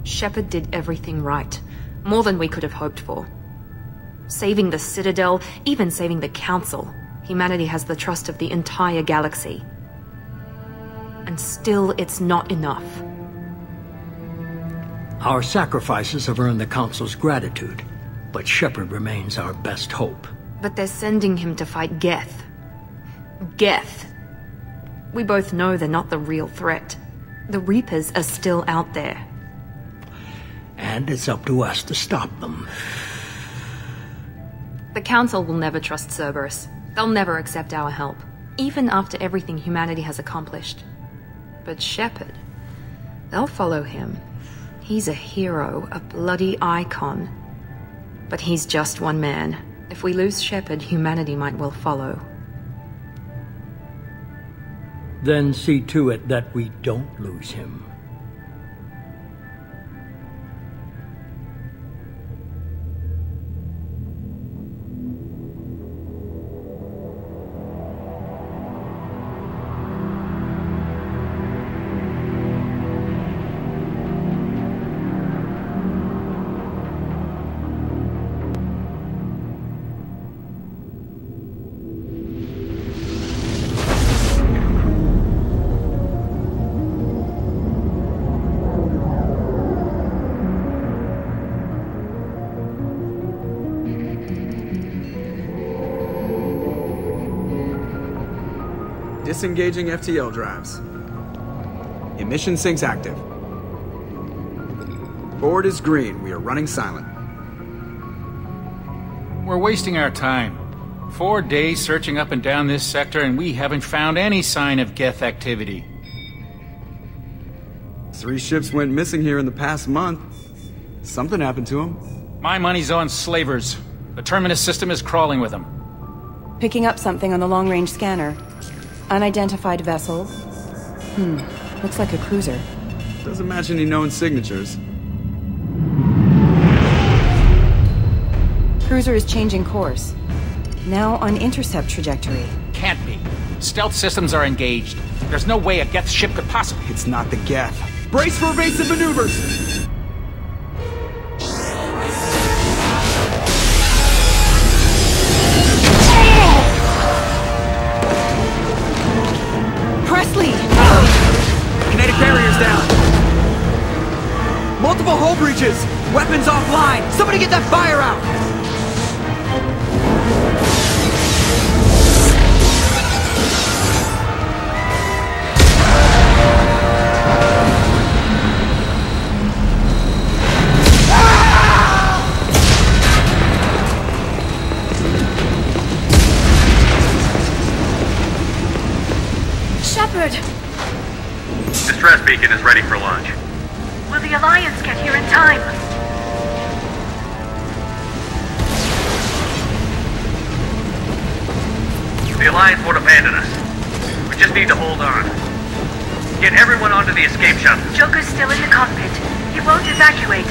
Shepard did everything right. More than we could have hoped for. Saving the Citadel, even saving the Council. Humanity has the trust of the entire galaxy. And still, it's not enough. Our sacrifices have earned the Council's gratitude, but Shepard remains our best hope. But they're sending him to fight Geth. Geth. We both know they're not the real threat. The Reapers are still out there. And it's up to us to stop them. The Council will never trust Cerberus. They'll never accept our help, even after everything humanity has accomplished. But Shepard, they'll follow him. He's a hero, a bloody icon. But he's just one man. If we lose Shepard, humanity might well follow. Then see to it that we don't lose him. Disengaging FTL drives. Emission sinks active. Board is green. We are running silent. We're wasting our time. 4 days searching up and down this sector, and we haven't found any sign of Geth activity. 3 ships went missing here in the past month. Something happened to them. My money's on slavers. The Terminus system is crawling with them. Picking up something on the long-range scanner. Unidentified vessel. Looks like a cruiser. Doesn't match any known signatures. Cruiser is changing course. Now on intercept trajectory. Can't be. Stealth systems are engaged. There's no way a Geth ship could possibly... It's not the Geth. Brace for evasive maneuvers! Presley! Kinetic barriers down! Multiple hull breaches! Weapons offline! Somebody get that fire out! Shepard! Distress beacon is ready for launch. Will the Alliance get here in time? The Alliance won't abandon us. We just need to hold on. Get everyone onto the escape shuttle. Joker's still in the cockpit. He won't evacuate.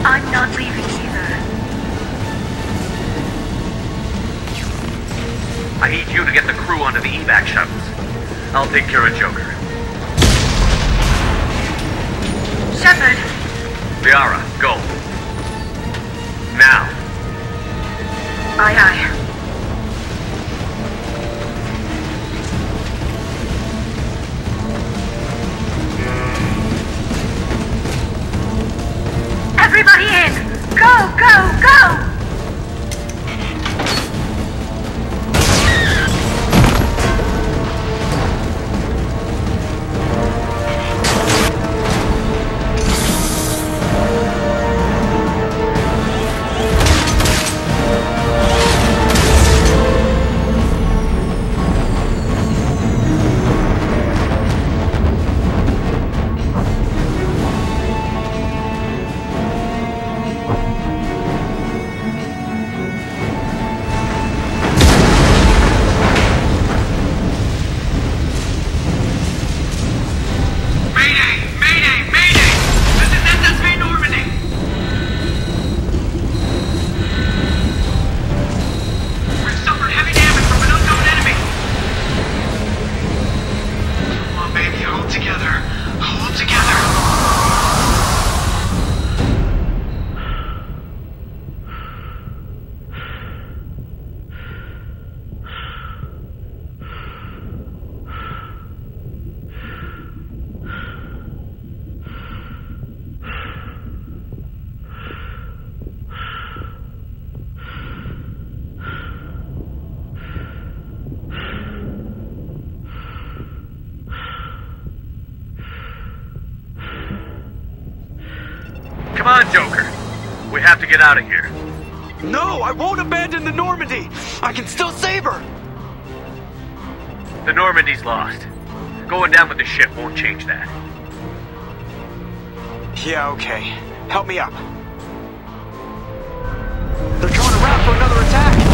I'm not leaving either. I need you to get the crew onto the evac shuttles. I'll take care of Joker. Shepard! Liara, go. Now. Aye, aye. Everybody in! Go, go, go! have to get out of here. No, I won't abandon the Normandy! I can still save her! The Normandy's lost. Going down with the ship won't change that. Yeah, okay. Help me up. They're coming around for another attack!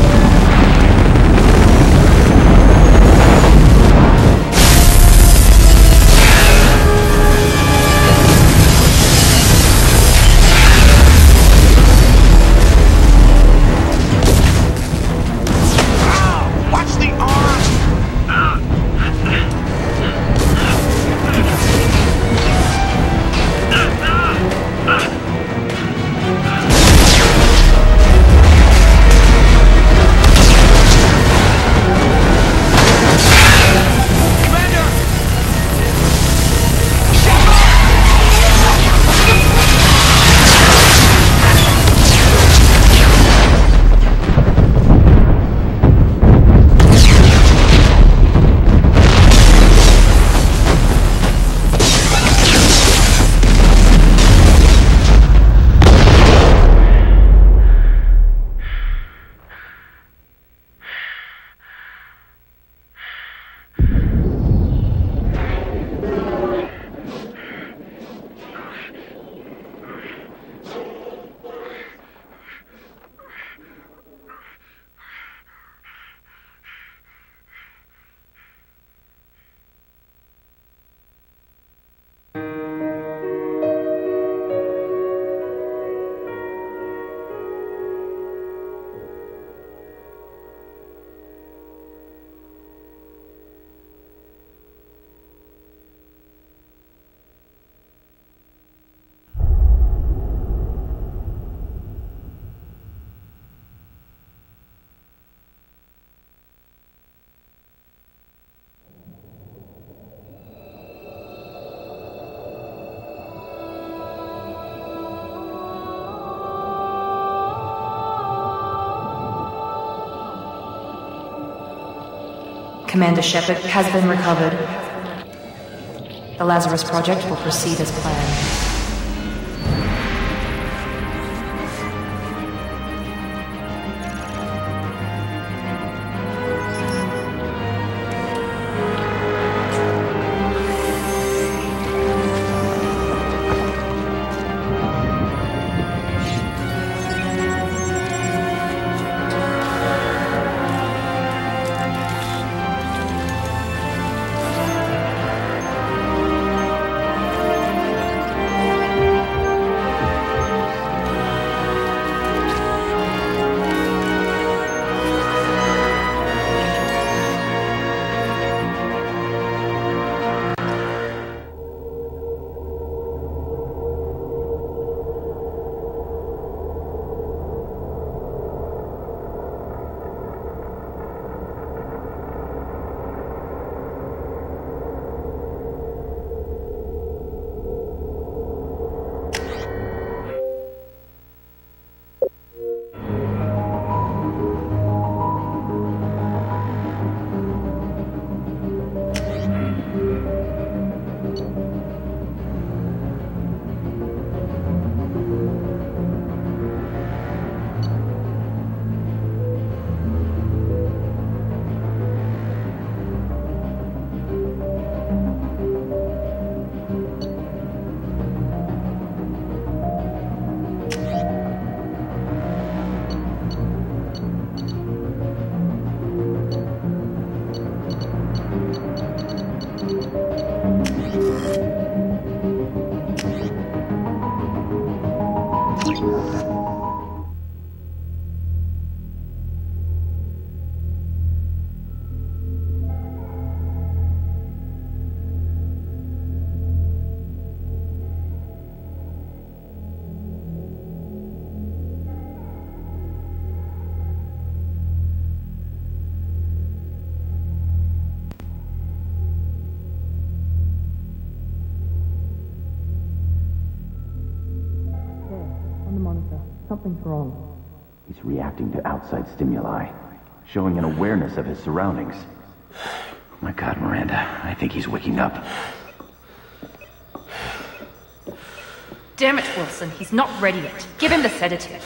Commander Shepard has been recovered. The Lazarus Project will proceed as planned. Something's wrong. He's reacting to outside stimuli, showing an awareness of his surroundings. Oh my God, Miranda, I think he's waking up. Damn it, Wilson. He's not ready yet. Give him the sedative.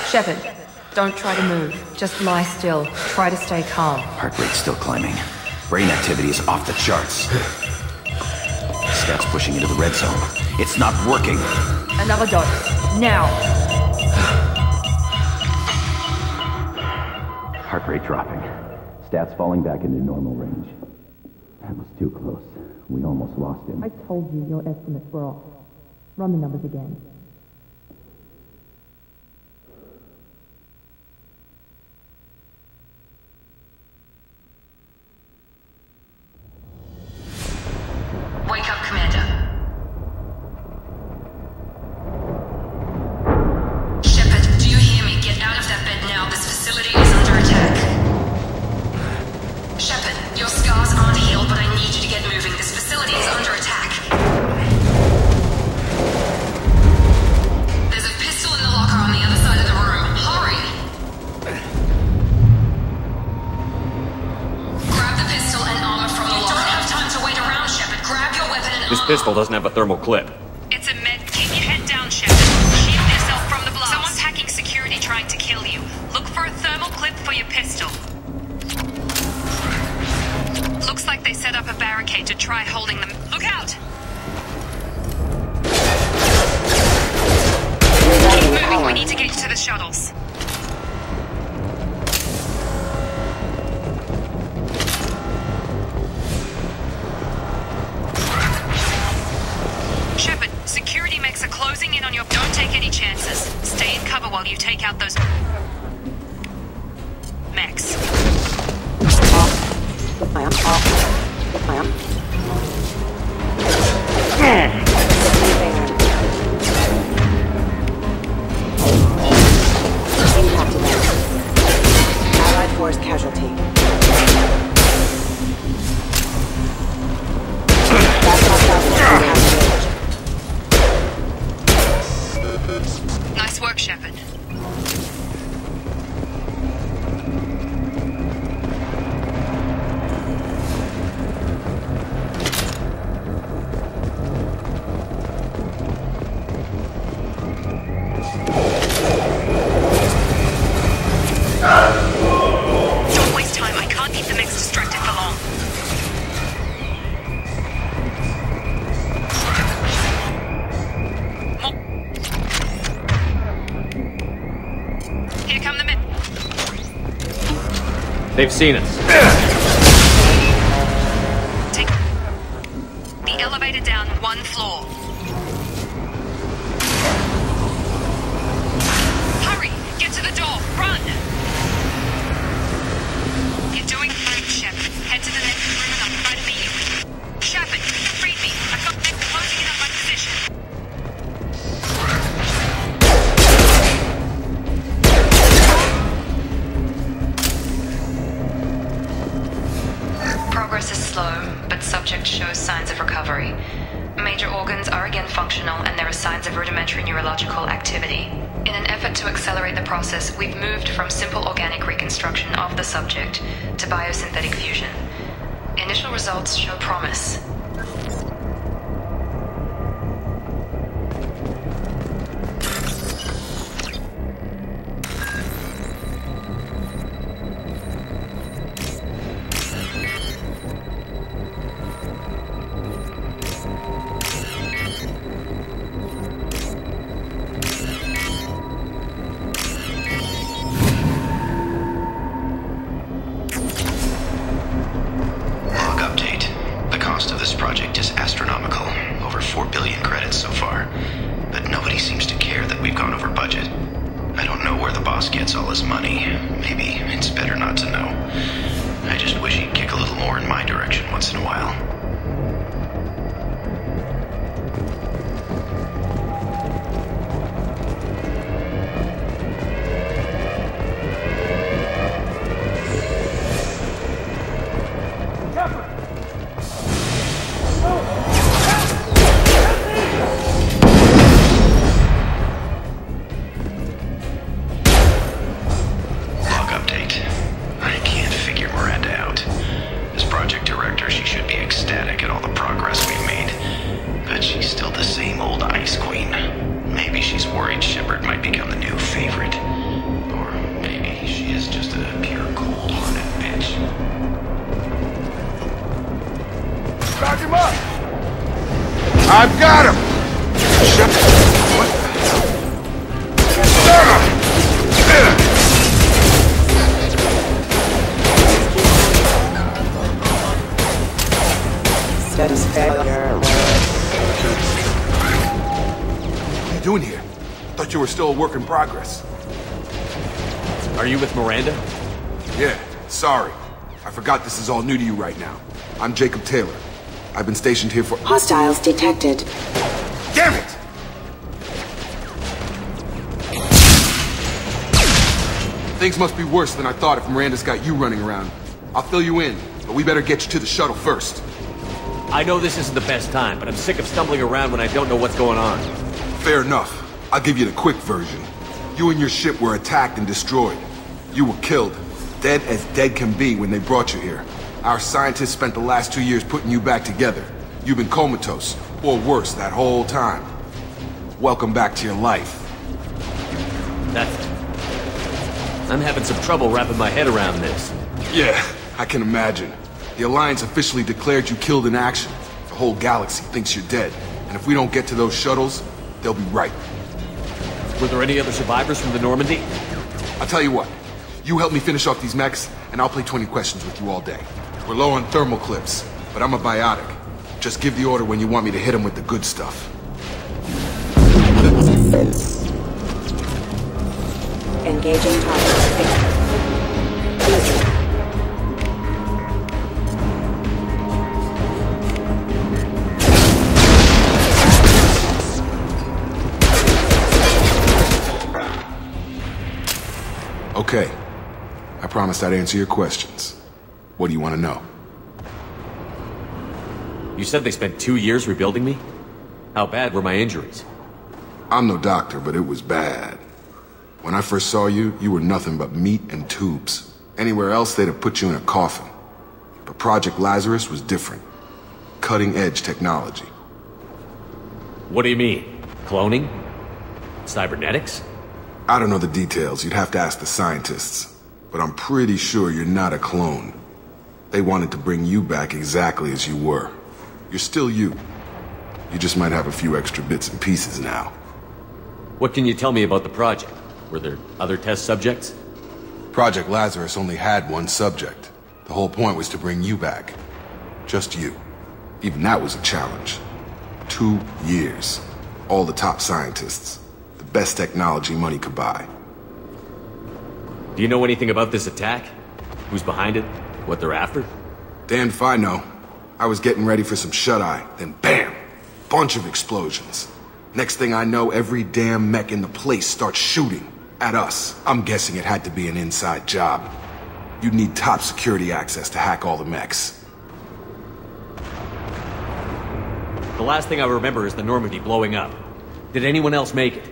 Shepard, don't try to move. Just lie still. Try to stay calm. Heart rate's still climbing. Brain activity is off the charts. Scout's pushing into the red zone. It's not working. Another dose. Now. Heart rate dropping. Stats falling back into normal range. That was too close. We almost lost him. I told you your estimates were off. Run the numbers again. Wake up, Commander. Shepard, do you hear me? Get out of that bed now. This facility is under attack. Shepard, your scars aren't healed, but I need you to get moving. This facility is under attack. There's a pistol in the locker on the other side of the room. Hurry! Grab the pistol and armor from the locker. You don't have time to wait around, Shepard. Grab your weapon and This pistol doesn't have a thermal clip. It's a med. Keep your head down, Shepard. Shield yourself from the blast. Someone's hacking security trying to kill you. Look for a thermal clip for your pistol. Looks like they set up a barricade to try holding them. Look out! Keep moving. We need to get you to the shuttles. Shepard, security mechs are closing in on your... Don't take any chances. Stay in cover while you take out those... mechs. Allied force casualty. Nice work, Shepard. Don't waste time. I can't keep the mechs distracted for long. Here come the men. They've seen us. Take the elevator down one floor. Hurry! Get to the door! Run! You're doing great, Shepard. Head to the next room and I'll try to meet you. Shepard, read me. I've got mechs closing in on my position. Progress is slow, but subject shows signs of recovery. Major organs are again functional, and there are signs of rudimentary neurological activity. In an effort to accelerate the process, we've moved from simple organic reconstruction of the subject to biosynthetic fusion. Initial results show promise. Project director, she should be excited. Got him! What? Status failure. What are you doing here? I thought you were still a work in progress. Are you with Miranda? Yeah, sorry. I forgot this is all new to you right now. I'm Jacob Taylor. I've been stationed here for— Hostiles detected. Damn it! Things must be worse than I thought if Miranda's got you running around. I'll fill you in, but we better get you to the shuttle first. I know this isn't the best time, but I'm sick of stumbling around when I don't know what's going on. Fair enough. I'll give you the quick version. You and your ship were attacked and destroyed. You were killed. Dead as dead can be when they brought you here. Our scientists spent the last 2 years putting you back together. You've been comatose, or worse, that whole time. Welcome back to your life. I'm having some trouble wrapping my head around this. Yeah, I can imagine. The Alliance officially declared you killed in action. The whole galaxy thinks you're dead. And if we don't get to those shuttles, they'll be right. Were there any other survivors from the Normandy? I'll tell you what. You help me finish off these mechs, and I'll play 20 questions with you all day. We're low on thermal clips, but I'm a biotic. Just give the order when you want me to hit them with the good stuff. Engaging target. Okay. I promised I'd answer your questions. What do you want to know? You said they spent 2 years rebuilding me? How bad were my injuries? I'm no doctor, but it was bad. When I first saw you, you were nothing but meat and tubes. Anywhere else, they'd have put you in a coffin. But Project Lazarus was different. Cutting-edge technology. What do you mean? Cloning? Cybernetics? I don't know the details. You'd have to ask the scientists. But I'm pretty sure you're not a clone. They wanted to bring you back exactly as you were. You're still you. You just might have a few extra bits and pieces now. What can you tell me about the project? Were there other test subjects? Project Lazarus only had one subject. The whole point was to bring you back. Just you. Even that was a challenge. 2 years. All the top scientists. The best technology money could buy. Do you know anything about this attack? Who's behind it? What they're after? Damned if I know. I was getting ready for some shut-eye, then bam! Bunch of explosions. Next thing I know, every damn mech in the place starts shooting at us. I'm guessing it had to be an inside job. You'd need top security access to hack all the mechs. The last thing I remember is the Normandy blowing up. Did anyone else make it?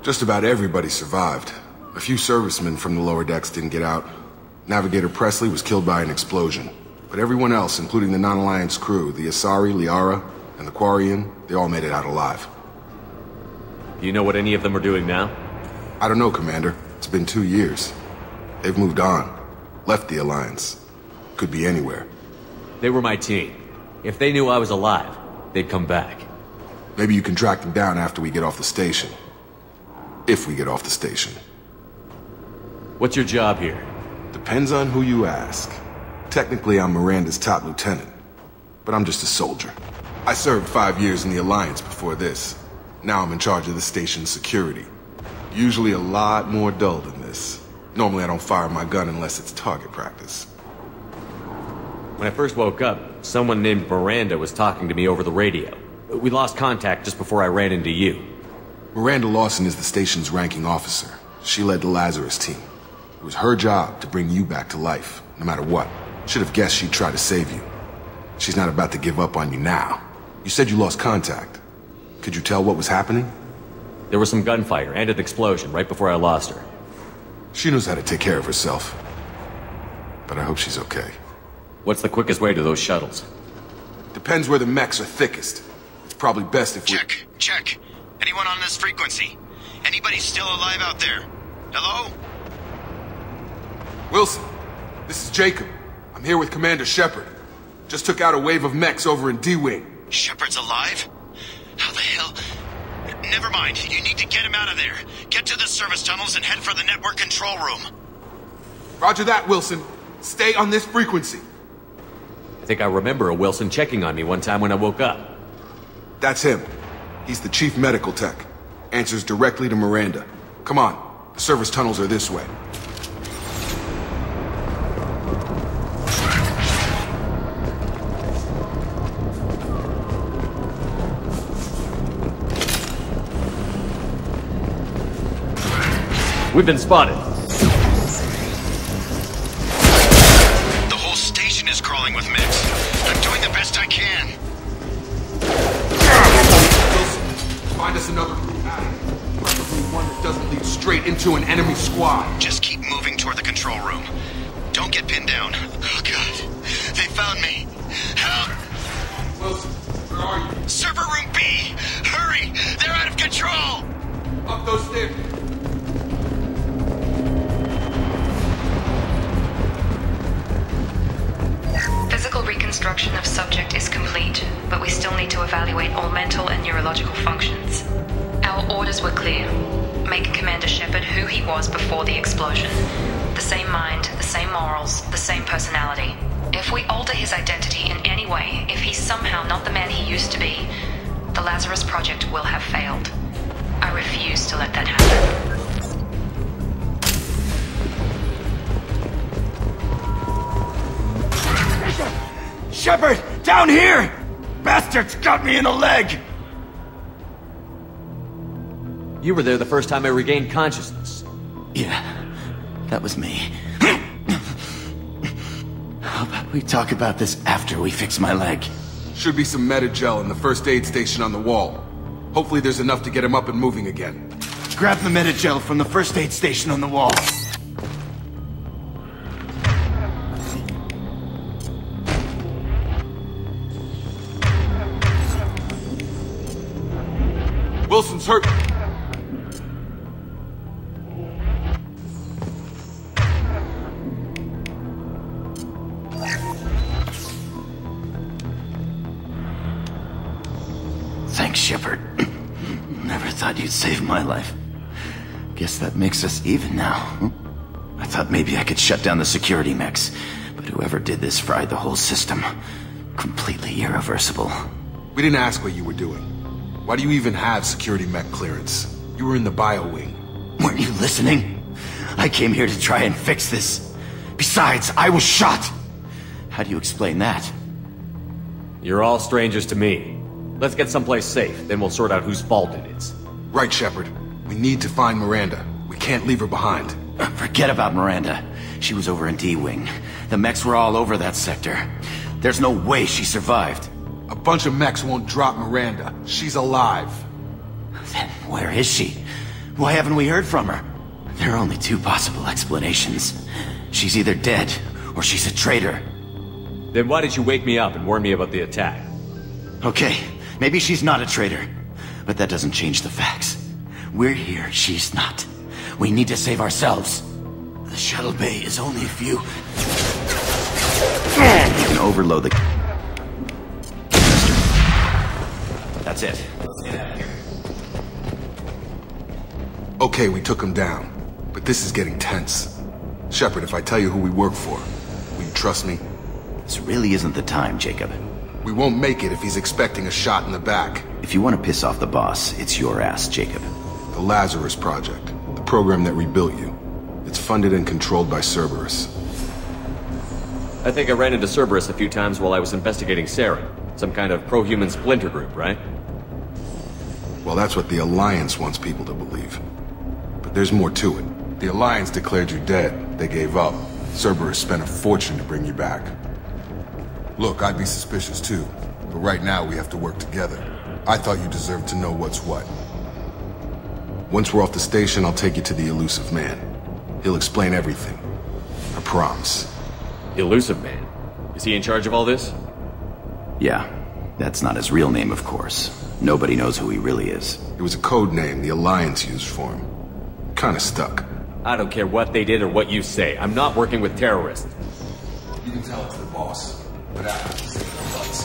Just about everybody survived. A few servicemen from the lower decks didn't get out. Navigator Presley was killed by an explosion. But everyone else, including the non-Alliance crew, the Asari, Liara, and the Quarian, they all made it out alive. Do you know what any of them are doing now? I don't know, Commander. It's been 2 years. They've moved on. Left the Alliance. Could be anywhere. They were my team. If they knew I was alive, they'd come back. Maybe you can track them down after we get off the station. If we get off the station. What's your job here? Depends on who you ask. Technically, I'm Miranda's top lieutenant. But I'm just a soldier. I served 5 years in the Alliance before this. Now I'm in charge of the station's security. Usually a lot more dull than this. Normally I don't fire my gun unless it's target practice. When I first woke up, someone named Miranda was talking to me over the radio. We lost contact just before I ran into you. Miranda Lawson is the station's ranking officer. She led the Lazarus team. It was her job to bring you back to life, no matter what. Should have guessed she'd try to save you. She's not about to give up on you now. You said you lost contact. Could you tell what was happening? There was some gunfire and an explosion right before I lost her. She knows how to take care of herself. But I hope she's okay. What's the quickest way to those shuttles? Depends where the mechs are thickest. It's probably best if we— Check. Anyone on this frequency? Anybody still alive out there? Hello? Wilson, this is Jacob. I'm here with Commander Shepard. Just took out a wave of mechs over in D-Wing. Shepard's alive? hell? Never mind. You need to get him out of there. Get to the service tunnels and head for the network control room. Roger that, Wilson. Stay on this frequency. I think I remember a Wilson checking on me one time when I woke up. That's him. He's the chief medical tech. Answers directly to Miranda. Come on. The service tunnels are this way. We've been spotted. The whole station is crawling with mechs. I'm doing the best I can. Wilson, find us another route out. Preferably one that doesn't lead straight into an enemy squad. Just keep moving toward the control room. Don't get pinned down. Oh, God. They found me. Help! Wilson, where are you? Server room B! Hurry! They're out of control! Up those stairs. Physical reconstruction of subject is complete, but we still need to evaluate all mental and neurological functions. Our orders were clear. Make Commander Shepard who he was before the explosion. The same mind, the same morals, the same personality. If we alter his identity in any way, if he's somehow not the man he used to be, the Lazarus Project will have failed. I refuse to let that happen. Shepard! Down here! Bastards got me in the leg! You were there the first time I regained consciousness. Yeah, that was me. How about we talk about this after we fix my leg? Should be some Metagel in the first aid station on the wall. Hopefully there's enough to get him up and moving again. Grab the Metagel from the first aid station on the wall. Wilson's hurt. Thanks, Shepard. Never thought you'd save my life. Guess that makes us even now. I thought maybe I could shut down the security mechs, but whoever did this fried the whole system. Completely irreversible. We didn't ask what you were doing. Why do you even have security mech clearance? You were in the bio wing. Weren't you listening? I came here to try and fix this. Besides, I was shot! How do you explain that? You're all strangers to me. Let's get someplace safe, then we'll sort out whose fault it is. Right, Shepard. We need to find Miranda. We can't leave her behind. Forget about Miranda. She was over in D-Wing. The mechs were all over that sector. There's no way she survived. A bunch of mechs won't drop Miranda. She's alive. Then where is she? Why haven't we heard from her? There are only two possible explanations. She's either dead, or she's a traitor. Then why did you wake me up and warn me about the attack? Okay, maybe she's not a traitor. But that doesn't change the facts. We're here, she's not. We need to save ourselves. The shuttle bay is only a few... You can overload the... That's it. Okay, we took him down. But this is getting tense. Shepard, if I tell you who we work for, will you trust me? This really isn't the time, Jacob. We won't make it if he's expecting a shot in the back. If you want to piss off the boss, it's your ass, Jacob. The Lazarus Project. The program that rebuilt you. It's funded and controlled by Cerberus. I think I ran into Cerberus a few times while I was investigating Sarah. Some kind of pro-human splinter group, right? Well, that's what the Alliance wants people to believe. But there's more to it. The Alliance declared you dead. They gave up. Cerberus spent a fortune to bring you back. Look, I'd be suspicious too. But right now we have to work together. I thought you deserved to know what's what. Once we're off the station, I'll take you to the Illusive Man. He'll explain everything. I promise. Illusive Man? Is he in charge of all this? Yeah. That's not his real name, of course. Nobody knows who he really is. It was a code name the Alliance used for him. Kinda stuck. I don't care what they did or what you say. I'm not working with terrorists. You can tell it to the boss. But after he's in the butts.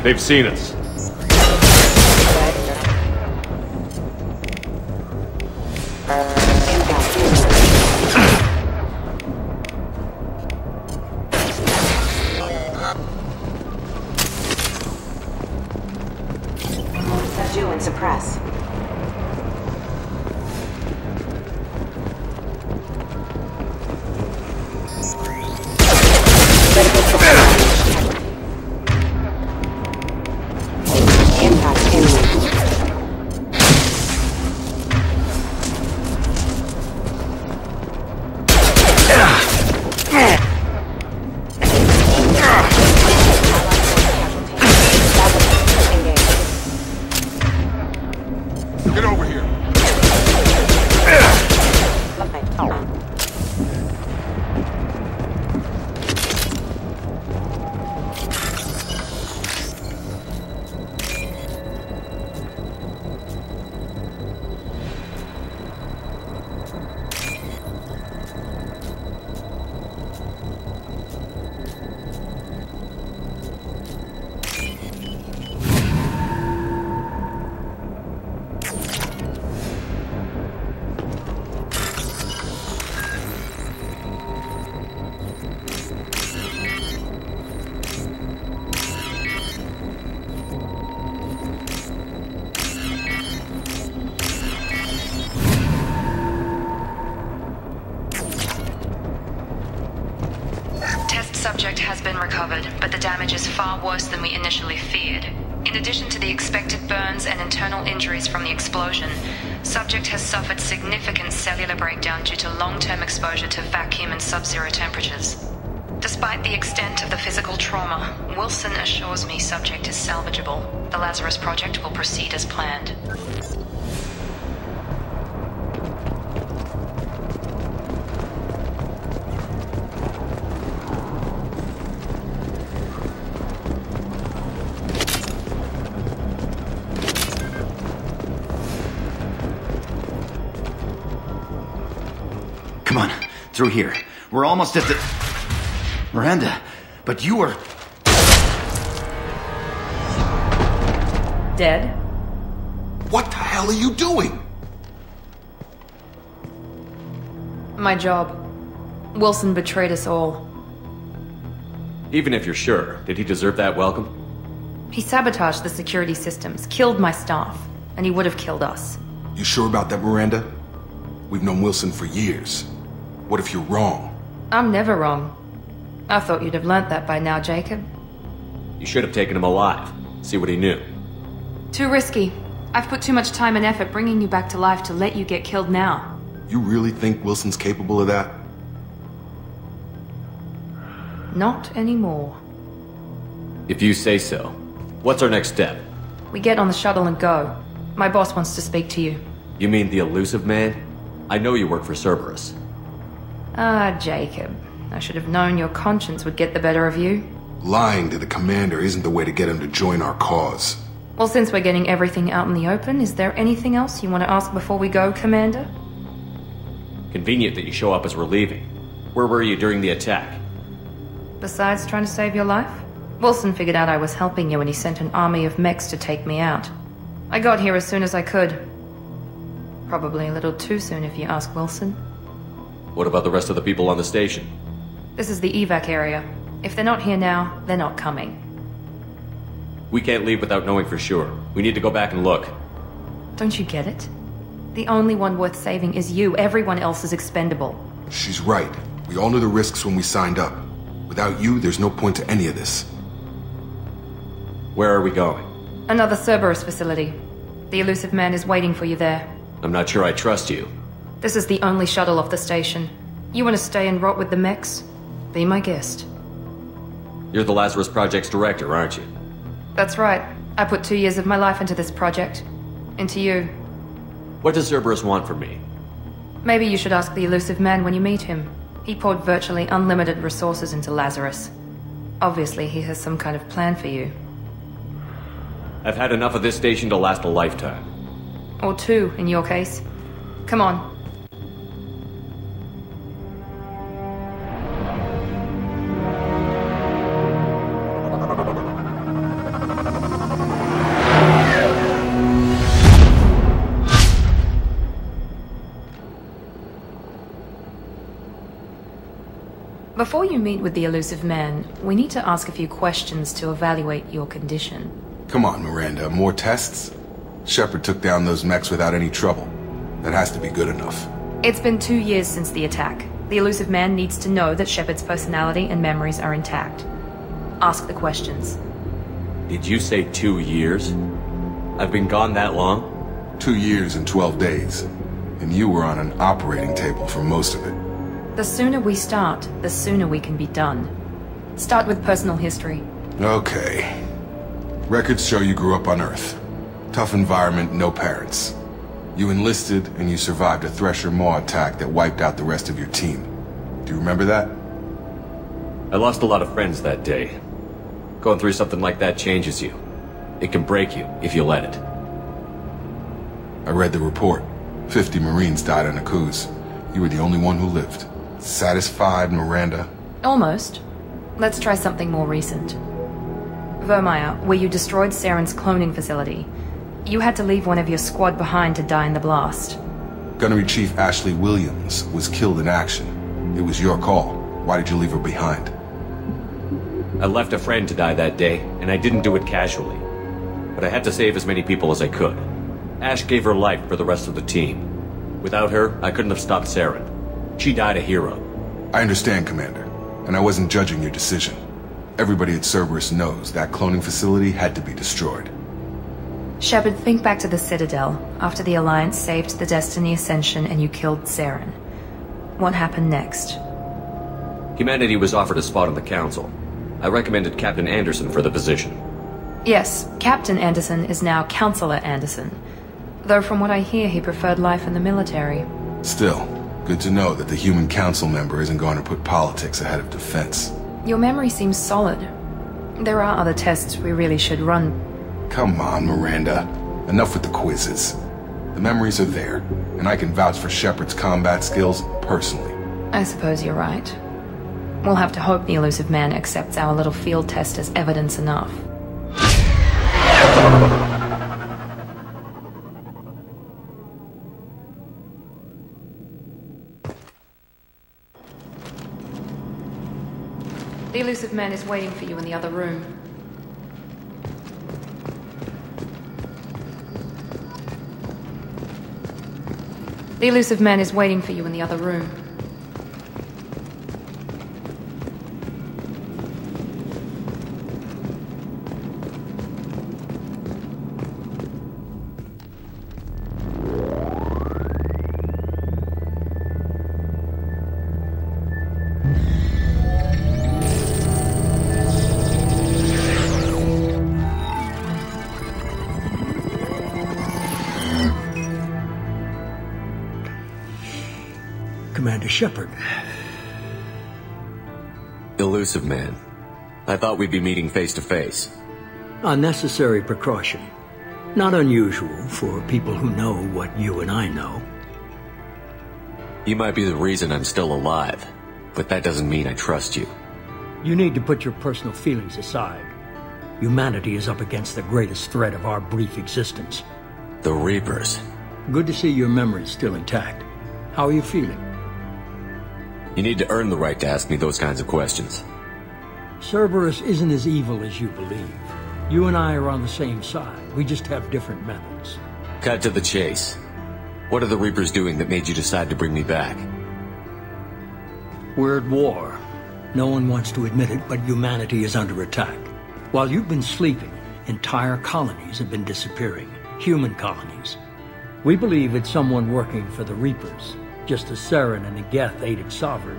They've seen us. Subdue and suppress. Impact imminent. Get over here. Subject has been recovered, but the damage is far worse than we initially feared. In addition to the expected burns and internal injuries from the explosion, subject has suffered significant cellular breakdown due to long-term exposure to vacuum and sub-zero temperatures. Despite the extent of the physical trauma, Wilson assures me subject is salvageable. The Lazarus Project will proceed as planned. Come on, through here. We're almost at the... Miranda, but you were... Dead? What the hell are you doing? My job. Wilson betrayed us all. Even if you're sure, did he deserve that welcome? He sabotaged the security systems, killed my staff, and he would have killed us. You sure about that, Miranda? We've known Wilson for years. What if you're wrong? I'm never wrong. I thought you'd have learnt that by now, Jacob. You should have taken him alive. See what he knew. Too risky. I've put too much time and effort bringing you back to life to let you get killed now. You really think Wilson's capable of that? Not anymore. If you say so. What's our next step? We get on the shuttle and go. My boss wants to speak to you. You mean the Illusive man? I know you work for Cerberus. Ah, Jacob. I should have known your conscience would get the better of you. Lying to the commander isn't the way to get him to join our cause. Well, since we're getting everything out in the open, is there anything else you want to ask before we go, Commander? Convenient that you show up as we're leaving. Where were you during the attack? Besides trying to save your life? Wilson figured out I was helping you and he sent an army of mechs to take me out. I got here as soon as I could. Probably a little too soon if you ask Wilson. What about the rest of the people on the station? This is the evac area. If they're not here now, they're not coming. We can't leave without knowing for sure. We need to go back and look. Don't you get it? The only one worth saving is you. Everyone else is expendable. She's right. We all knew the risks when we signed up. Without you, there's no point to any of this. Where are we going? Another Cerberus facility. The Illusive man is waiting for you there. I'm not sure I trust you. This is the only shuttle off the station. You want to stay and rot with the mechs? Be my guest. You're the Lazarus Project's director, aren't you? That's right. I put 2 years of my life into this project. Into you. What does Cerberus want from me? Maybe you should ask the Illusive man when you meet him. He poured virtually unlimited resources into Lazarus. Obviously, he has some kind of plan for you. I've had enough of this station to last a lifetime. Or 2, in your case. Come on. Before you meet with the Illusive Man, we need to ask a few questions to evaluate your condition. Come on, Miranda, more tests? Shepard took down those mechs without any trouble. That has to be good enough. It's been 2 years since the attack. The Illusive Man needs to know that Shepard's personality and memories are intact. Ask the questions. Did you say 2 years? I've been gone that long? 2 years and 12 days. And you were on an operating table for most of it. The sooner we start, the sooner we can be done. Start with personal history. Okay. Records show you grew up on Earth. Tough environment, no parents. You enlisted and you survived a Thresher Maw attack that wiped out the rest of your team. Do you remember that? I lost a lot of friends that day. Going through something like that changes you. It can break you if you let it. I read the report. 50 Marines died on a cruise. You were the only one who lived. Satisfied, Miranda? Almost. Let's try something more recent. Vermeer, where you destroyed Saren's cloning facility. You had to leave one of your squad behind to die in the blast. Gunnery Chief Ashley Williams was killed in action. It was your call. Why did you leave her behind? I left a friend to die that day, and I didn't do it casually. But I had to save as many people as I could. Ash gave her life for the rest of the team. Without her, I couldn't have stopped Saren. She died a hero. I understand, Commander, and I wasn't judging your decision. Everybody at Cerberus knows that cloning facility had to be destroyed. Shepard, think back to the Citadel, after the Alliance saved the Destiny Ascension and you killed Saren. What happened next? Humanity was offered a spot on the Council. I recommended Captain Anderson for the position. Yes, Captain Anderson is now Counselor Anderson. Though from what I hear, he preferred life in the military. Still, good to know that the human council member isn't going to put politics ahead of defense. Your memory seems solid. There are other tests we really should run. Come on, Miranda. Enough with the quizzes. The memories are there, and I can vouch for Shepard's combat skills personally. I suppose you're right. We'll have to hope the Illusive Man accepts our little field test as evidence enough. The Illusive Man is waiting for you in the other room. The Illusive Man is waiting for you in the other room. Commander Shepard. Illusive Man. I thought we'd be meeting face to face. A necessary precaution. Not unusual for people who know what you and I know. You might be the reason I'm still alive, but that doesn't mean I trust you. You need to put your personal feelings aside. Humanity is up against the greatest threat of our brief existence. The Reapers. Good to see your memory's still intact. How are you feeling? You need to earn the right to ask me those kinds of questions. Cerberus isn't as evil as you believe. You and I are on the same side. We just have different methods. Cut to the chase. What are the Reapers doing that made you decide to bring me back? We're at war. No one wants to admit it, but humanity is under attack. While you've been sleeping, entire colonies have been disappearing. Human colonies. We believe it's someone working for the Reapers, just as Saren and Geth aided Sovereign.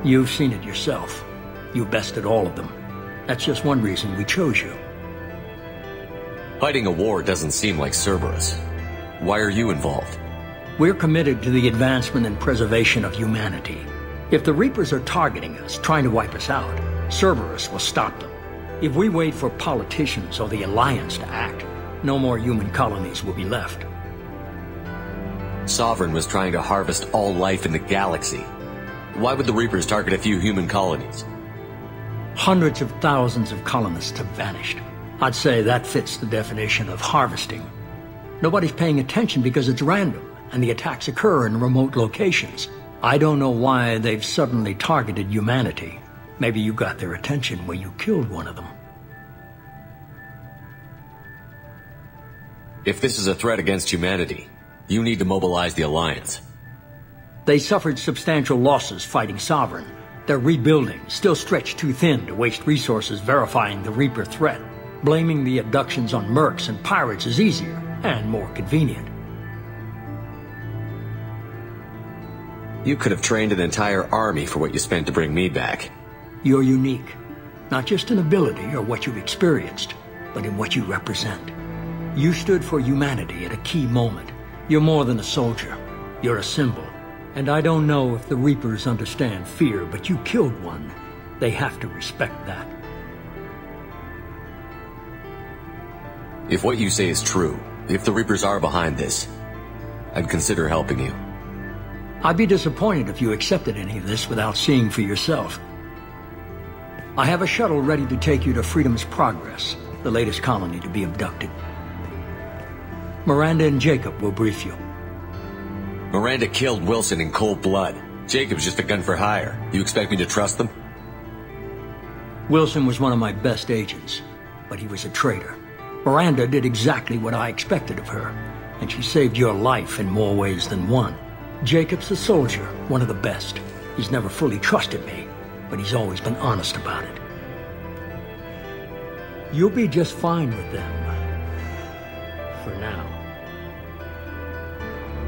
You've seen it yourself. You bested all of them. That's just one reason we chose you. Fighting a war doesn't seem like Cerberus. Why are you involved? We're committed to the advancement and preservation of humanity. If the Reapers are targeting us, trying to wipe us out, Cerberus will stop them. If we wait for politicians or the Alliance to act, no more human colonies will be left. Sovereign was trying to harvest all life in the galaxy. Why would the Reapers target a few human colonies? Hundreds of thousands of colonists have vanished. I'd say that fits the definition of harvesting. Nobody's paying attention because it's random, and the attacks occur in remote locations. I don't know why they've suddenly targeted humanity. Maybe you got their attention when you killed one of them. If this is a threat against humanity, you need to mobilize the Alliance. They suffered substantial losses fighting Sovereign. They're rebuilding, still stretched too thin to waste resources verifying the Reaper threat. Blaming the abductions on mercs and pirates is easier and more convenient. You could have trained an entire army for what you spent to bring me back. You're unique, not just in ability or what you've experienced, but in what you represent. You stood for humanity at a key moment. You're more than a soldier. You're a symbol. And I don't know if the Reapers understand fear, but you killed one. They have to respect that. If what you say is true, if the Reapers are behind this, I'd consider helping you. I'd be disappointed if you accepted any of this without seeing for yourself. I have a shuttle ready to take you to Freedom's Progress, the latest colony to be abducted. Miranda and Jacob will brief you. Miranda killed Wilson in cold blood. Jacob's just a gun for hire. You expect me to trust them? Wilson was one of my best agents, but he was a traitor. Miranda did exactly what I expected of her, and she saved your life in more ways than one. Jacob's a soldier, one of the best. He's never fully trusted me, but he's always been honest about it. You'll be just fine with them. For now.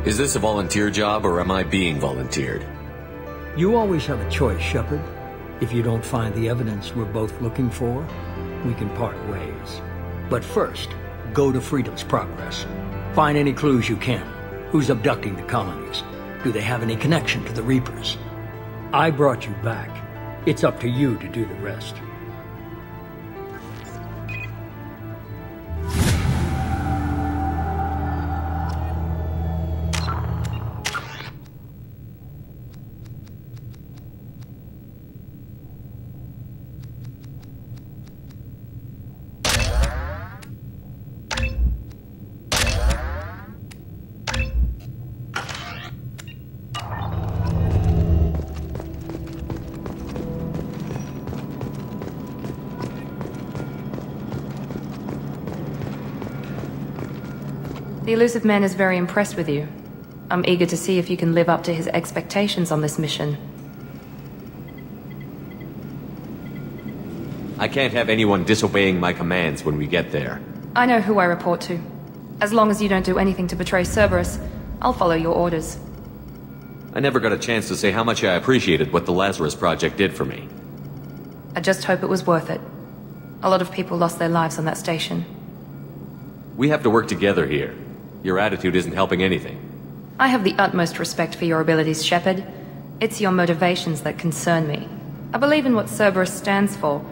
Is this a volunteer job, or am I being volunteered? You always have a choice, Shepard. If you don't find the evidence we're both looking for, we can part ways. But first, go to Freedom's Progress. Find any clues you can. Who's abducting the colonies? Do they have any connection to the Reapers? I brought you back. It's up to you to do the rest. The Illusive Man is very impressed with you. I'm eager to see if you can live up to his expectations on this mission. I can't have anyone disobeying my commands when we get there. I know who I report to. As long as you don't do anything to betray Cerberus, I'll follow your orders. I never got a chance to say how much I appreciated what the Lazarus Project did for me. I just hope it was worth it. A lot of people lost their lives on that station. We have to work together here. Your attitude isn't helping anything. I have the utmost respect for your abilities, Shepard. It's your motivations that concern me. I believe in what Cerberus stands for.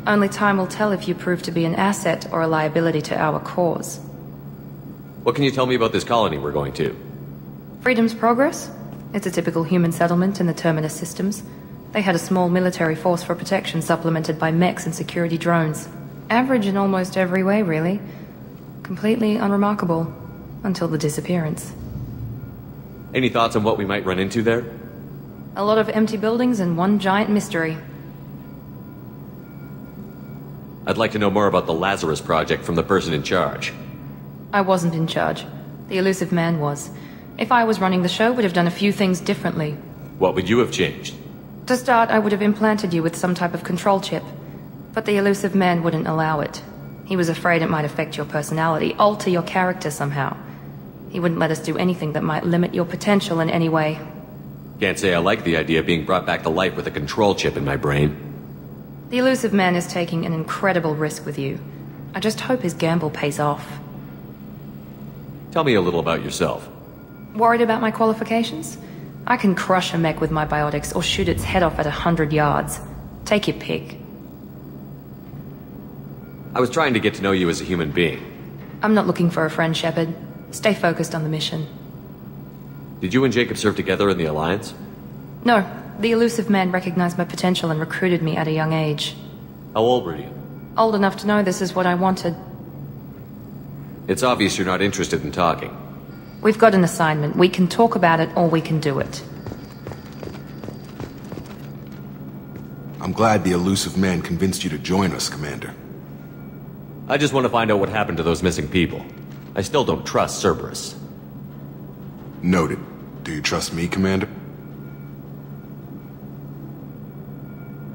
Only time will tell if you prove to be an asset or a liability to our cause. What can you tell me about this colony we're going to? Freedom's Progress? It's a typical human settlement in the Terminus systems. They had a small military force for protection supplemented by mechs and security drones. Average in almost every way, really. Completely unremarkable. Until the disappearance. Any thoughts on what we might run into there? A lot of empty buildings and one giant mystery. I'd like to know more about the Lazarus Project from the person in charge. I wasn't in charge. The Illusive Man was. If I was running the show, would have done a few things differently. What would you have changed? To start, I would have implanted you with some type of control chip. But the Illusive Man wouldn't allow it. He was afraid it might affect your personality, alter your character somehow. He wouldn't let us do anything that might limit your potential in any way. Can't say I like the idea of being brought back to life with a control chip in my brain. The Illusive Man is taking an incredible risk with you. I just hope his gamble pays off. Tell me a little about yourself. Worried about my qualifications? I can crush a mech with my biotics or shoot its head off at 100 yards. Take your pick. I was trying to get to know you as a human being. I'm not looking for a friend, Shepard. Stay focused on the mission. Did you and Jacob serve together in the Alliance? No. The Illusive Man recognized my potential and recruited me at a young age. How old were you? Old enough to know this is what I wanted. It's obvious you're not interested in talking. We've got an assignment. We can talk about it or we can do it. I'm glad the Illusive man convinced you to join us, Commander. I just want to find out what happened to those missing people. I still don't trust Cerberus. Noted. Do you trust me, Commander?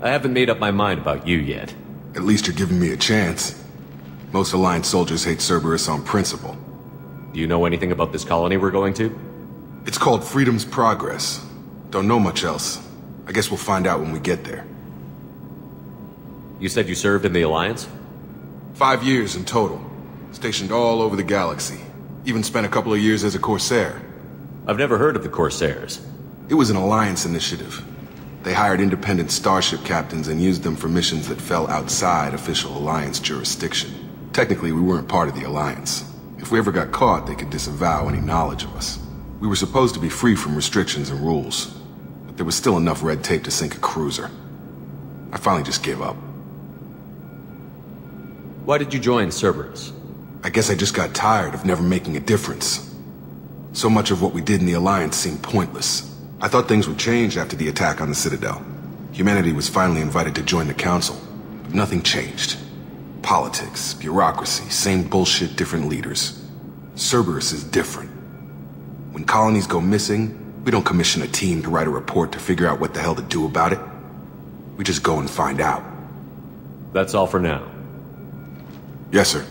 I haven't made up my mind about you yet. At least you're giving me a chance. Most Alliance soldiers hate Cerberus on principle. Do you know anything about this colony we're going to? It's called Freedom's Progress. Don't know much else. I guess we'll find out when we get there. You said you served in the Alliance? 5 years in total. Stationed all over the galaxy. Even spent a couple of years as a Corsair. I've never heard of the Corsairs. It was an Alliance initiative. They hired independent starship captains and used them for missions that fell outside official Alliance jurisdiction. Technically, we weren't part of the Alliance. If we ever got caught, they could disavow any knowledge of us. We were supposed to be free from restrictions and rules, but there was still enough red tape to sink a cruiser. I finally just gave up. Why did you join Cerberus? I guess I just got tired of never making a difference. So much of what we did in the Alliance seemed pointless. I thought things would change after the attack on the Citadel. Humanity was finally invited to join the Council, but nothing changed. Politics, bureaucracy, same bullshit, different leaders. Cerberus is different. When colonies go missing, we don't commission a team to write a report to figure out what the hell to do about it. We just go and find out. That's all for now. Yes, sir.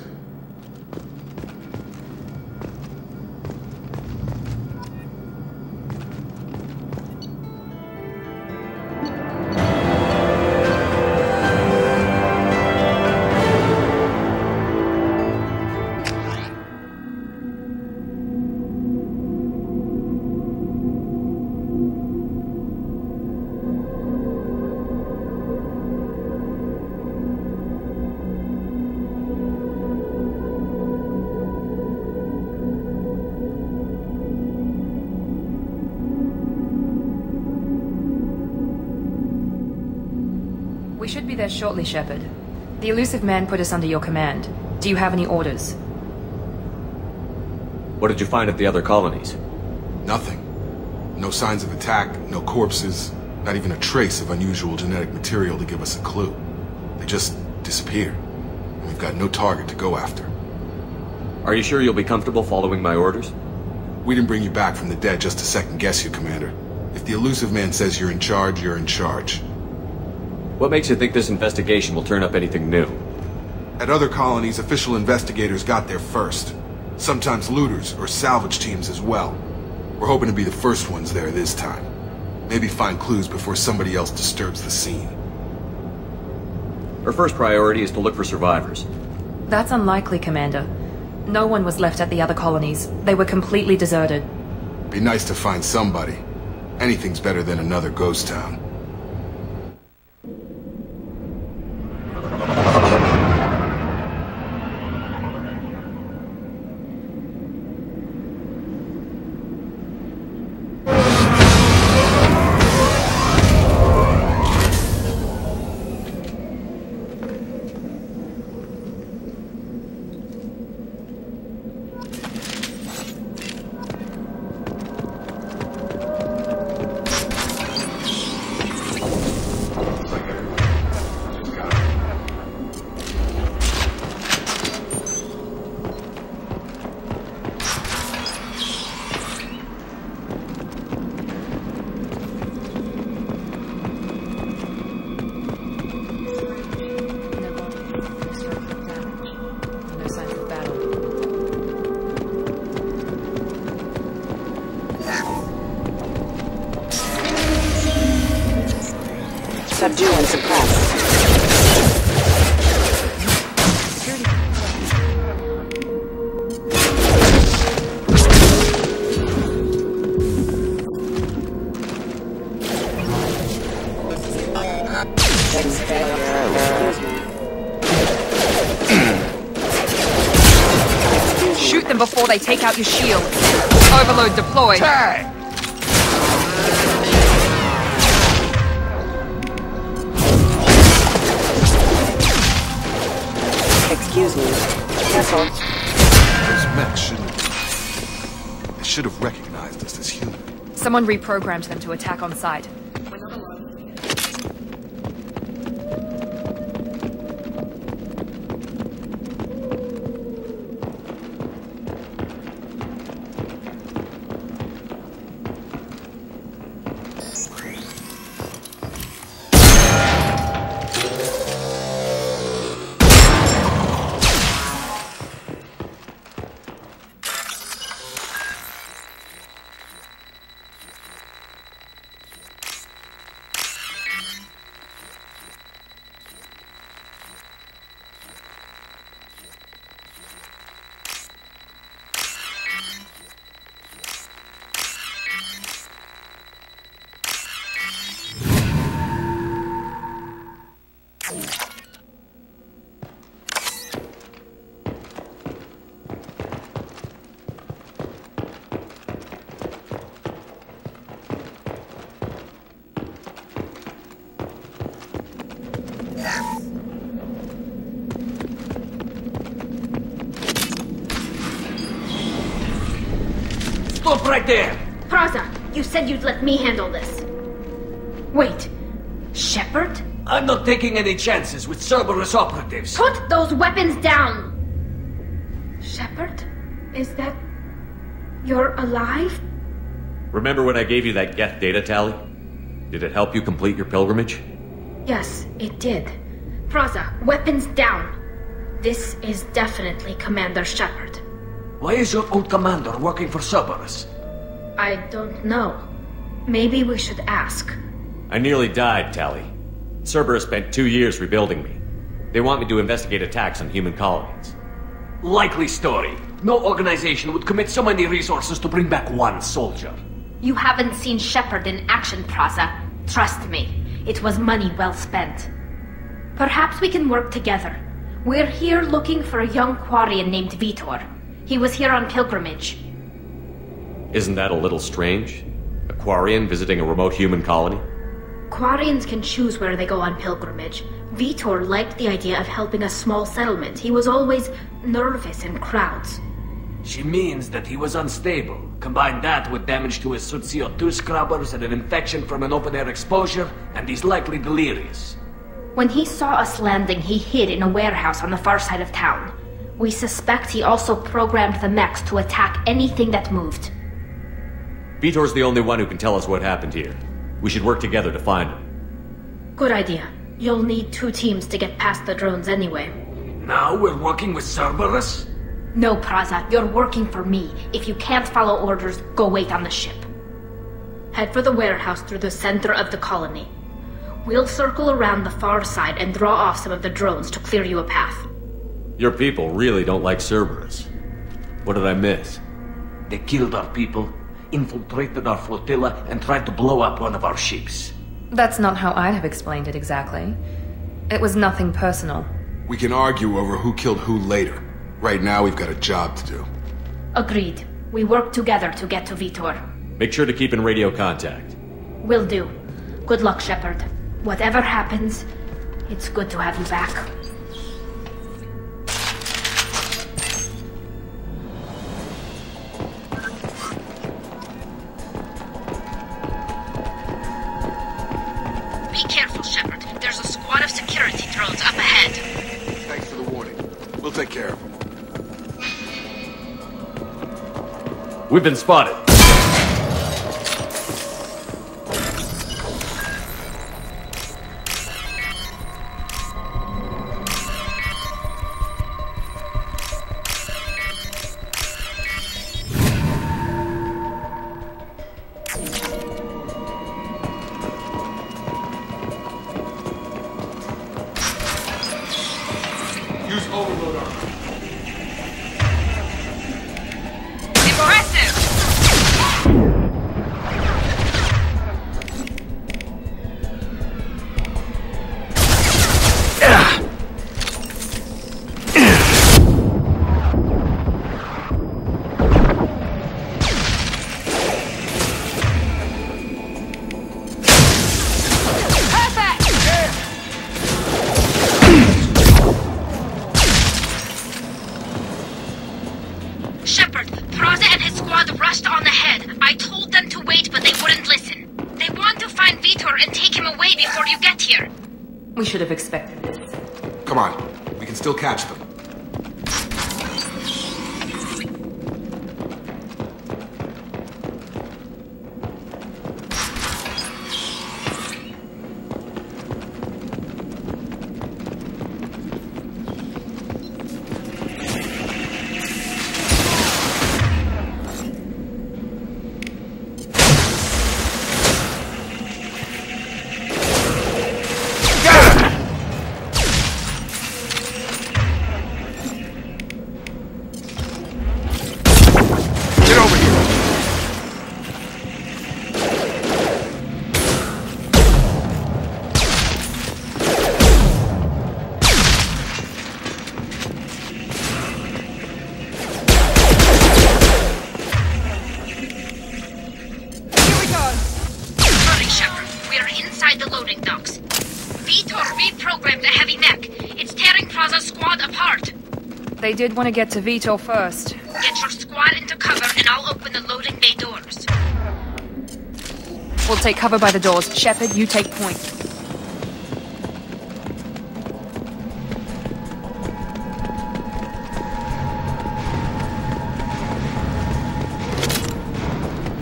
We should be there shortly, Shepard. The Illusive man put us under your command. Do you have any orders? What did you find at the other colonies? Nothing. No signs of attack, no corpses, not even a trace of unusual genetic material to give us a clue. They just disappeared. And we've got no target to go after. Are you sure you'll be comfortable following my orders? We didn't bring you back from the dead just to second guess you, Commander. If the Illusive man says you're in charge, you're in charge. What makes you think this investigation will turn up anything new? At other colonies, official investigators got there first. Sometimes looters or salvage teams as well. We're hoping to be the first ones there this time. Maybe find clues before somebody else disturbs the scene. Our first priority is to look for survivors. That's unlikely, Commander. No one was left at the other colonies. They were completely deserted. Be nice to find somebody. Anything's better than another ghost town. Subdue and suppress. Shoot them before they take out your shield. Overload deployed. Tag! Excuse me. Careful. Those mechs shouldn't... They should have recognized us as human. Someone reprogrammed them to attack on sight. We're not alone. Stop right there! Praza, you said you'd let me handle this. Wait, Shepard? I'm not taking any chances with Cerberus operatives. Put those weapons down! Shepard? Is that... You're alive? Remember when I gave you that Geth data tally? Did it help you complete your pilgrimage? Yes, it did. Praza, weapons down. This is definitely Commander Shepard. Why is your old commander working for Cerberus? I don't know. Maybe we should ask. I nearly died, Tally. Cerberus spent 2 years rebuilding me. They want me to investigate attacks on human colonies. Likely story. No organization would commit so many resources to bring back one soldier. You haven't seen Shepard in action, Praza. Trust me, it was money well spent. Perhaps we can work together. We're here looking for a young Quarian named Vitor. He was here on pilgrimage. Isn't that a little strange? A Quarian visiting a remote human colony? Quarians can choose where they go on pilgrimage. Vitor liked the idea of helping a small settlement. He was always nervous in crowds. She means that he was unstable. Combine that with damage to his CO2 scrubbers and an infection from an open-air exposure, and he's likely delirious. When he saw us landing, he hid in a warehouse on the far side of town. We suspect he also programmed the mechs to attack anything that moved. Vitor's the only one who can tell us what happened here. We should work together to find him. Good idea. You'll need 2 teams to get past the drones anyway. Now we're working with Cerberus? No, Praza, you're working for me. If you can't follow orders, go wait on the ship. Head for the warehouse through the center of the colony. We'll circle around the far side and draw off some of the drones to clear you a path. Your people really don't like Cerberus. What did I miss? They killed our people, infiltrated our flotilla, and tried to blow up one of our ships. That's not how I'd have explained it exactly. It was nothing personal. We can argue over who killed who later. Right now, we've got a job to do. Agreed. We work together to get to Vitor. Make sure to keep in radio contact. Will do. Good luck, Shepard. Whatever happens, it's good to have you back. Be careful, Shepard. There's a squad of security drones up ahead. Thanks for the warning. We'll take care of them. We've been spotted. Use overload armor. Impressive! Shepard, Praza and his squad rushed on ahead. I told them to wait, but they wouldn't listen. They want to find Vitor and take him away before you get here. We should have expected this. Come on. We can still catch them. Vitor reprogrammed the heavy mech. It's tearing Praza's squad apart. They did want to get to Vito first. Get your squad into cover and I'll open the loading bay doors. We'll take cover by the doors. Shepard, you take point.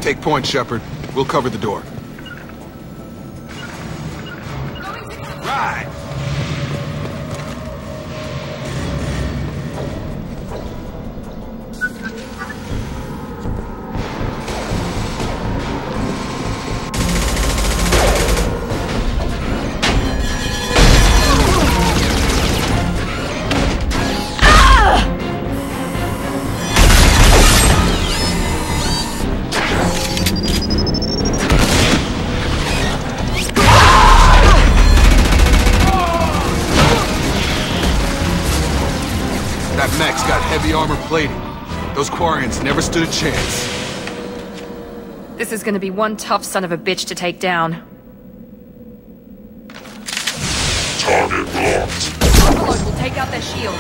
Take point, Shepard. We'll cover the door. Right! That mech's got heavy armor plating. Those Quarians never stood a chance. This is gonna be one tough son of a bitch to take down. Target locked. Overload will take out their shields.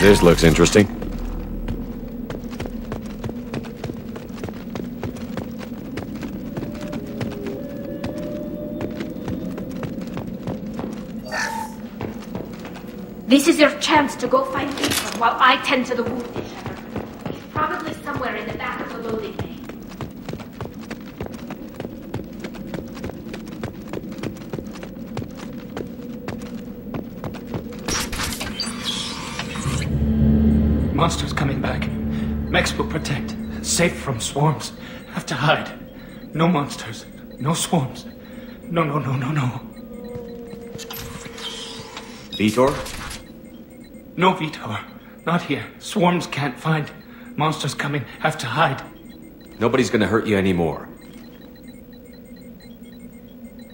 This looks interesting. This is your chance to go find Vito while I tend to the wounded, Shepard. He's probably somewhere in the back of the loading bay. Monsters coming back. Mechs will protect. Safe from swarms. Have to hide. No monsters. No swarms. No. Vitor? No, Vitor. Not here. Swarms can't find. Monsters coming. Have to hide. Nobody's gonna hurt you anymore.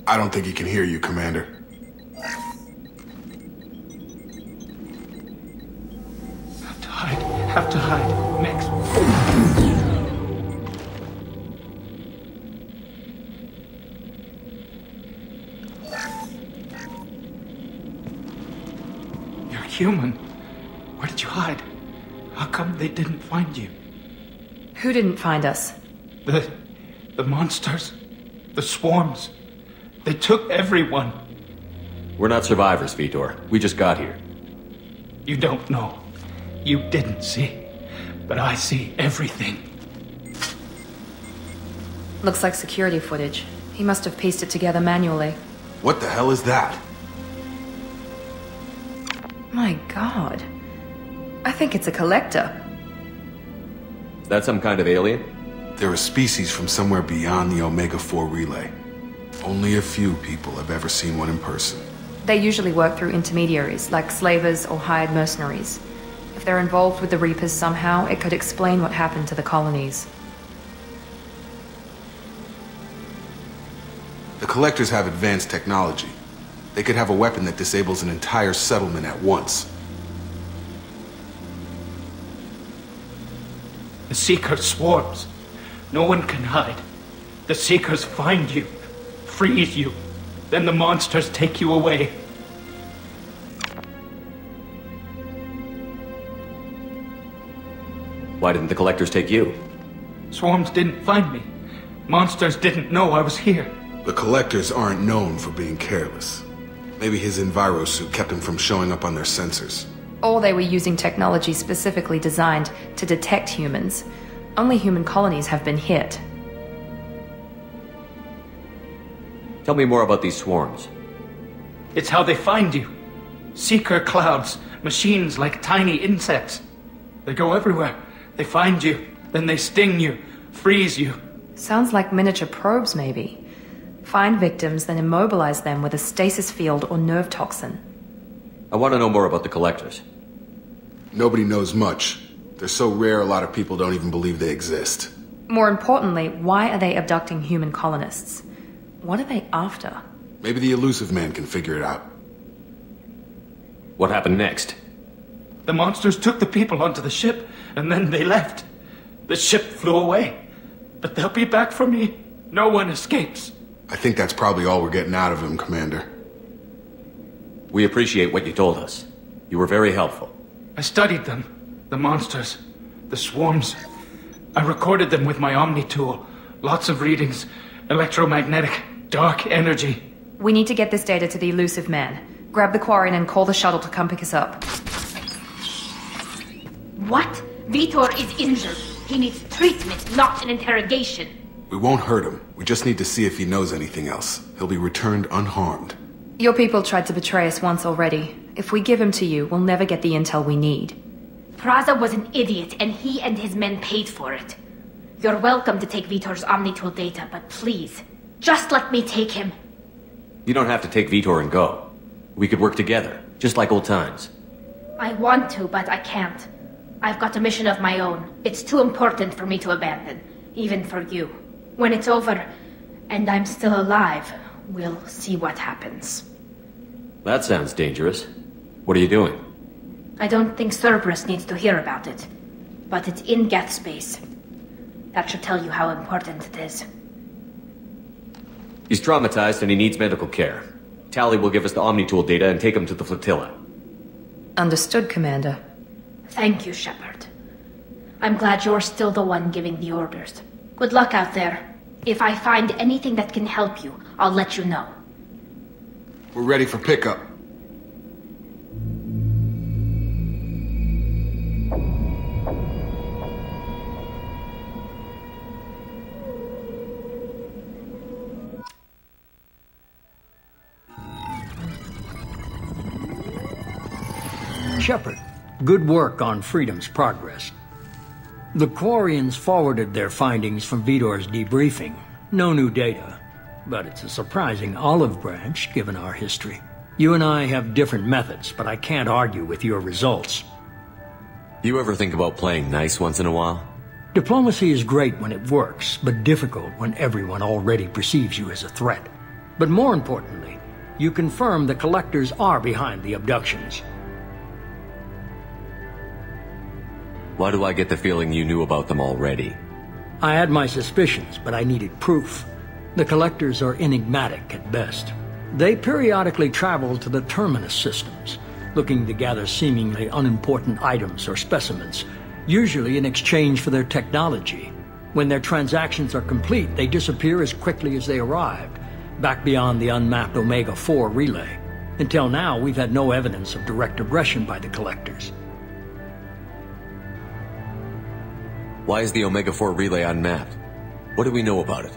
I don't think he can hear you, Commander. Have to hide. Mechs. You're human. Where did you hide? How come they didn't find you? Who didn't find us? The monsters. The swarms. They took everyone. We're not survivors, Vitor. We just got here. You don't know. You didn't see. But I see everything. Looks like security footage. He must have pieced it together manually. What the hell is that? My God. I think it's a collector. Is that some kind of alien? They're a species from somewhere beyond the Omega-4 relay. Only a few people have ever seen one in person. They usually work through intermediaries, like slavers or hired mercenaries. If they're involved with the Reapers somehow, it could explain what happened to the colonies. The Collectors have advanced technology. They could have a weapon that disables an entire settlement at once. The Seeker swarms. No one can hide. The Seekers find you, freeze you, then the monsters take you away. Why didn't the Collectors take you? Swarms didn't find me. Monsters didn't know I was here. The Collectors aren't known for being careless. Maybe his Enviro suit kept him from showing up on their sensors. Or they were using technology specifically designed to detect humans. Only human colonies have been hit. Tell me more about these swarms. It's how they find you. Seeker clouds, machines like tiny insects. They go everywhere. They find you, then they sting you, freeze you. Sounds like miniature probes, maybe. Find victims, then immobilize them with a stasis field or nerve toxin. I want to know more about the Collectors. Nobody knows much. They're so rare a lot of people don't even believe they exist. More importantly, why are they abducting human colonists? What are they after? Maybe the Illusive man can figure it out. What happened next? The monsters took the people onto the ship, and then they left. The ship flew away. But they'll be back for me. No one escapes. I think that's probably all we're getting out of him, Commander. We appreciate what you told us. You were very helpful. I studied them. The monsters. The swarms. I recorded them with my Omni tool. Lots of readings. Electromagnetic. Dark energy. We need to get this data to the Illusive man. Grab the Quarian and call the shuttle to come pick us up. What? Vitor is injured. He needs treatment, not an interrogation. We won't hurt him. We just need to see if he knows anything else. He'll be returned unharmed. Your people tried to betray us once already. If we give him to you, we'll never get the intel we need. Praza was an idiot, and he and his men paid for it. You're welcome to take Vitor's Omnitool data, but please, just let me take him. You don't have to take Vitor and go. We could work together, just like old times. I want to, but I can't. I've got a mission of my own. It's too important for me to abandon, even for you. When it's over, and I'm still alive, we'll see what happens. That sounds dangerous. What are you doing? I don't think Cerberus needs to hear about it, but it's in Geth space. That should tell you how important it is. He's traumatized and he needs medical care. Tally will give us the Omnitool data and take him to the flotilla. Understood, Commander. Thank you, Shepard. I'm glad you're still the one giving the orders. Good luck out there. If I find anything that can help you, I'll let you know. We're ready for pickup. Shepard, good work on Freedom's progress. The Quarians forwarded their findings from Vitor's debriefing. No new data, but it's a surprising olive branch given our history. You and I have different methods, but I can't argue with your results. You ever think about playing nice once in a while? Diplomacy is great when it works, but difficult when everyone already perceives you as a threat. But more importantly, you confirm the Collectors are behind the abductions. Why do I get the feeling you knew about them already? I had my suspicions, but I needed proof. The Collectors are enigmatic at best. They periodically travel to the Terminus systems, looking to gather seemingly unimportant items or specimens, usually in exchange for their technology. When their transactions are complete, they disappear as quickly as they arrived, back beyond the unmapped Omega-4 relay. Until now, we've had no evidence of direct aggression by the Collectors. Why is the Omega-4 relay unmapped? What do we know about it?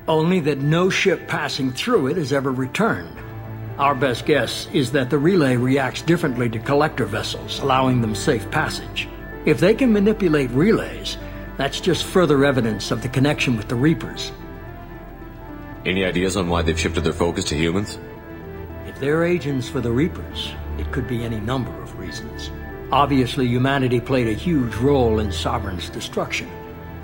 Only that no ship passing through it has ever returned. Our best guess is that the relay reacts differently to Collector vessels, allowing them safe passage. If they can manipulate relays, that's just further evidence of the connection with the Reapers. Any ideas on why they've shifted their focus to humans? If they're agents for the Reapers, it could be any number of reasons. Obviously, humanity played a huge role in Sovereign's destruction.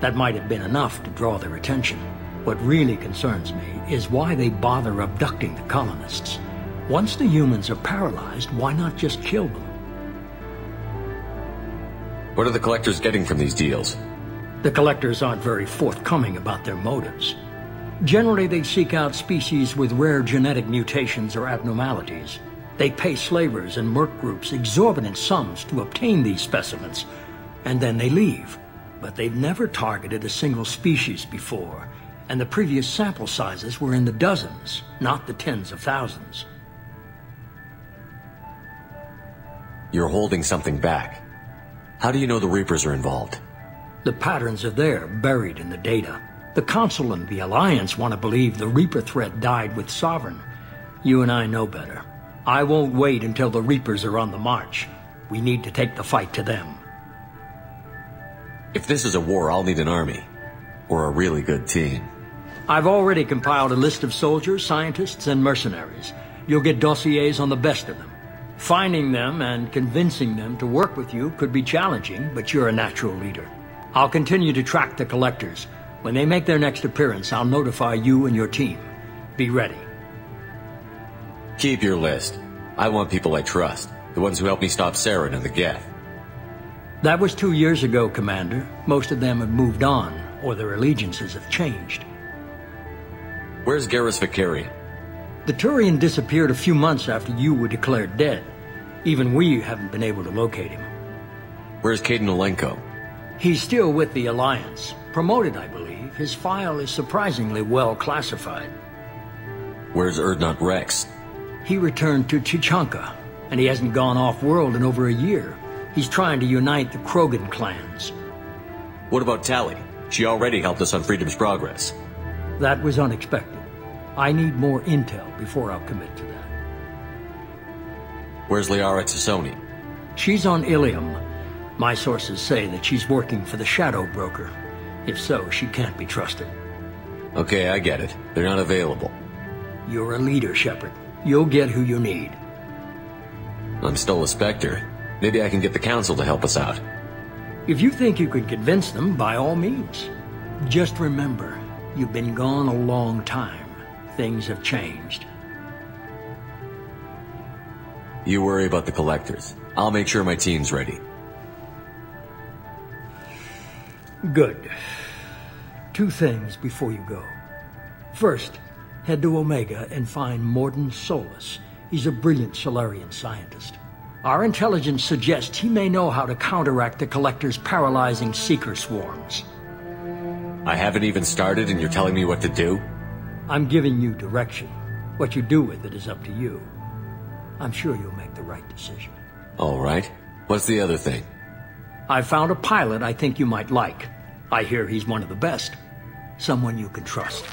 That might have been enough to draw their attention. What really concerns me is why they bother abducting the colonists. Once the humans are paralyzed, why not just kill them? What are the collectors getting from these deals? The collectors aren't very forthcoming about their motives. Generally, they seek out species with rare genetic mutations or abnormalities. They pay slavers and merc groups exorbitant sums to obtain these specimens, and then they leave. But they've never targeted a single species before, and the previous sample sizes were in the dozens, not the tens of thousands. You're holding something back. How do you know the Reapers are involved? The patterns are there, buried in the data. The Council and the Alliance want to believe the Reaper threat died with Sovereign. You and I know better. I won't wait until the Reapers are on the march. We need to take the fight to them. If this is a war, I'll need an army. Or a really good team. I've already compiled a list of soldiers, scientists, and mercenaries. You'll get dossiers on the best of them. Finding them and convincing them to work with you could be challenging, but you're a natural leader. I'll continue to track the collectors. When they make their next appearance, I'll notify you and your team. Be ready. Keep your list. I want people I trust. The ones who helped me stop Saren and the Geth. That was 2 years ago, Commander. Most of them have moved on, or their allegiances have changed. Where's Garrus Vakari? The Turian disappeared a few months after you were declared dead. Even we haven't been able to locate him. Where's Caden Olenko? He's still with the Alliance. Promoted, I believe. His file is surprisingly well classified. Where's Erdnot Rex? He returned to Chichanka, and he hasn't gone off-world in over a year. He's trying to unite the Krogan clans. What about Tali? She already helped us on Freedom's Progress. That was unexpected. I need more intel before I'll commit to that. Where's Liara Tassoni? She's on Ilium. My sources say that she's working for the Shadow Broker. If so, she can't be trusted. Okay, I get it. They're not available. You're a leader, Shepard. You'll get who you need. I'm still a Spectre. Maybe I can get the Council to help us out. If you think you can convince them, by all means. Just remember, you've been gone a long time. Things have changed. You worry about the collectors. I'll make sure my team's ready. Good. 2 things before you go. First, head to Omega and find Mordin Solus. He's a brilliant Solarian scientist. Our intelligence suggests he may know how to counteract the Collector's paralyzing Seeker swarms. I haven't even started and you're telling me what to do? I'm giving you direction. What you do with it is up to you. I'm sure you'll make the right decision. All right. What's the other thing? I found a pilot I think you might like. I hear he's one of the best. Someone you can trust.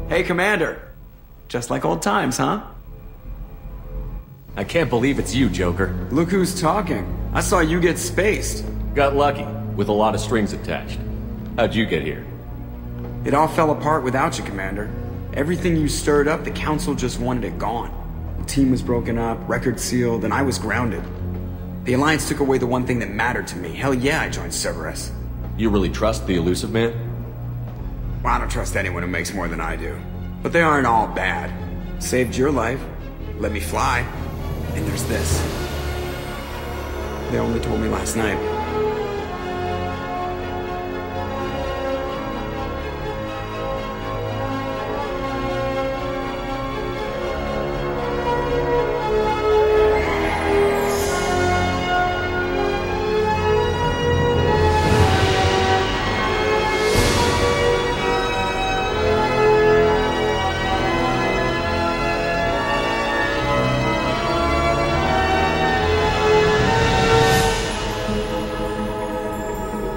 Hey, Commander. Just like old times, huh? I can't believe it's you, Joker. Look who's talking. I saw you get spaced. Got lucky, with a lot of strings attached. How'd you get here? It all fell apart without you, Commander. Everything you stirred up, the Council just wanted it gone. The team was broken up, record sealed, and I was grounded. The Alliance took away the one thing that mattered to me. Hell yeah, I joined Cerberus. You really trust the Illusive Man? Well, I don't trust anyone who makes more than I do. But they aren't all bad. Saved your life, let me fly, and there's this. They only told me last night.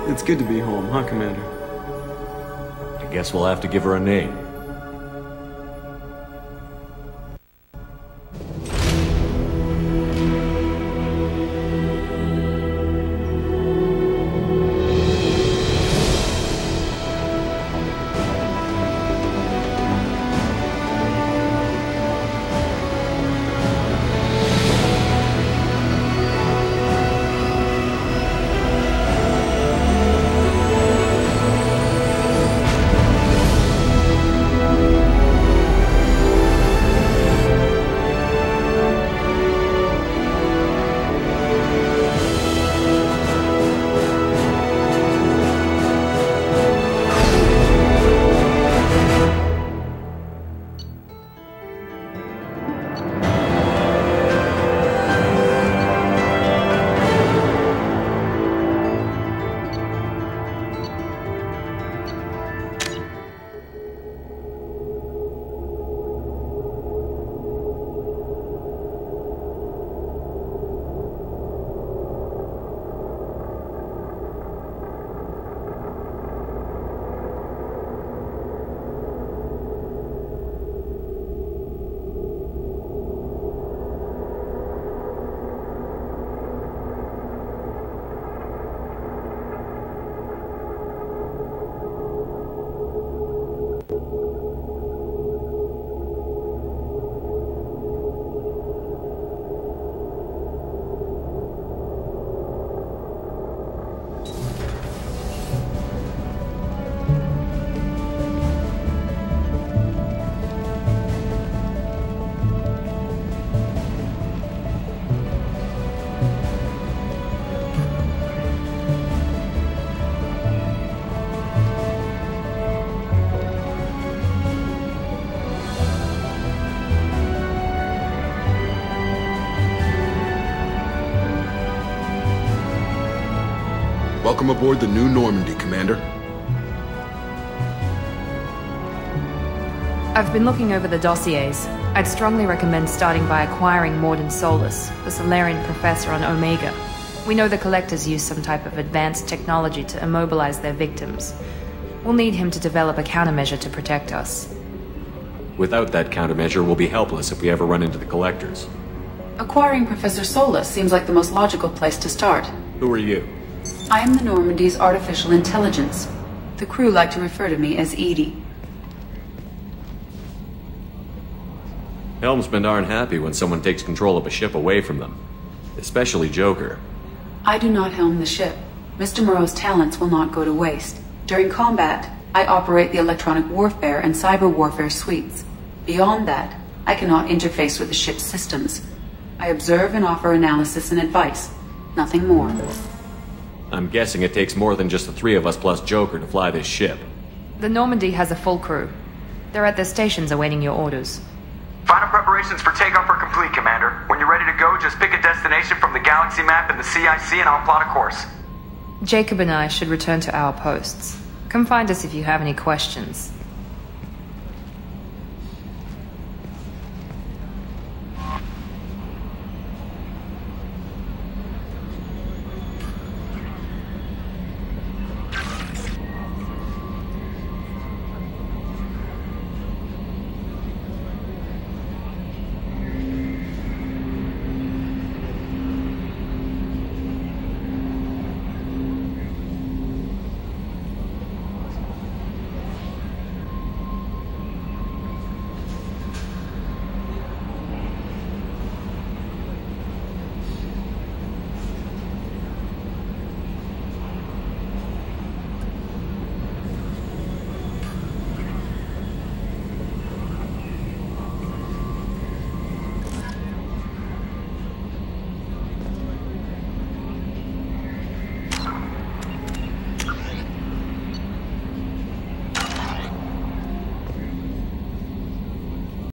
It's good to be home, huh, Commander? I guess we'll have to give her a name. Welcome aboard the new Normandy, Commander. I've been looking over the dossiers. I'd strongly recommend starting by acquiring Morden Solus, the Solarian professor on Omega. We know the Collectors use some type of advanced technology to immobilize their victims. We'll need him to develop a countermeasure to protect us. Without that countermeasure, we'll be helpless if we ever run into the Collectors. Acquiring Professor Solus seems like the most logical place to start. Who are you? I am the Normandy's artificial intelligence. The crew like to refer to me as Edie. Helmsmen aren't happy when someone takes control of a ship away from them. Especially Joker. I do not helm the ship. Mr. Moreau's talents will not go to waste. During combat, I operate the electronic warfare and cyber warfare suites. Beyond that, I cannot interface with the ship's systems. I observe and offer analysis and advice. Nothing more. I'm guessing it takes more than just the three of us plus Joker to fly this ship. The Normandy has a full crew. They're at their stations awaiting your orders. Final preparations for takeoff are complete, Commander. When you're ready to go, just pick a destination from the galaxy map in the CIC and I'll plot a course. Jacob and I should return to our posts. Come find us if you have any questions.